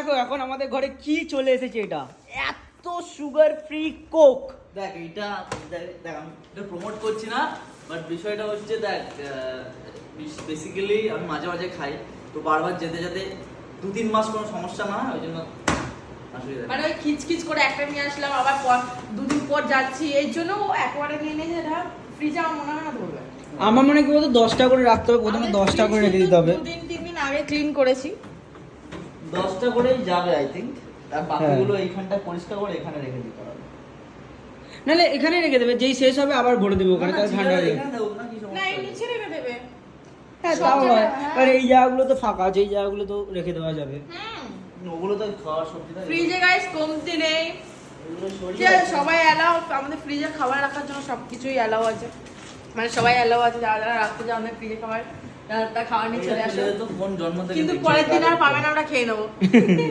দেখো এখন আমাদের ঘরে কি চলে এসেছে, এটা এত সুগার ফ্রি কোক। দেখ এটা দেখ আমি এটা প্রমোট করছি না, বাট বিষয়টা হচ্ছে দেখ বেসিক্যালি আমি মাঝে মাঝে খাই, তো বারবার যেতে যেতে 2-3 মাস কোনো সমস্যা না হয়, ওই জন্য অসুবিধা নেই। মানে ওই খিচখিচ করে একটা নিয়ে আসলাম, আবার দুদিন পর যাচ্ছি, এই জন্য ও একবারে নিয়ে নিয়ে এটা ফ্রিজে আমার মনে হয় না ধরবে। আমার মনে হয় কি বলতো 10টা করে রাখতে হবে, প্রথমে 10টা করে রেখে দিতে হবে। 2-3 দিন আগে ক্লিন করেছি। 10টা করেই যাবে আই থিঙ্ক, আর বাকিগুলো এইখানটা পরিষ্কার করে এখানে রেখে দিতে হবে। নাহলে এখানে রেখে দেবে, যেই শেষ হবে আবার ভরে দেবে ওখানে, তাহলে ঠান্ডা হয়ে যাবে। এখানে দেবো না, কি না সমস্যা এই আছে? নিচে রেখে দেবে। হ্যাঁ সব তাও হয়, জায়গায়, হ্যাঁ। আর এই জায়গাগুলো তো ফাঁকা আছে, এই জায়গাগুলো তো রেখে দেওয়া যাবে। ওগুলো তো খাওয়ার সবজি না, ফ্রিজে গাইস কমতি নেই, এগুলো সরিয়ে ঠিক আছে, সবাই অ্যালাউ, আমাদের ফ্রিজে খাবার রাখার জন্য সবকিছুই অ্যালাউ আছে, মানে সবাই অ্যালাউ আছে, যারা যারা রাখতে চায় আমাদের ফ্রিজে খাবার, তারা খাবার নিয়ে চলে আসে। তো কোন জন্ম থেকে কিন্তু দেখছি পরের দিন আর তাদের পাবে না, আমরা খেয়ে নেবো।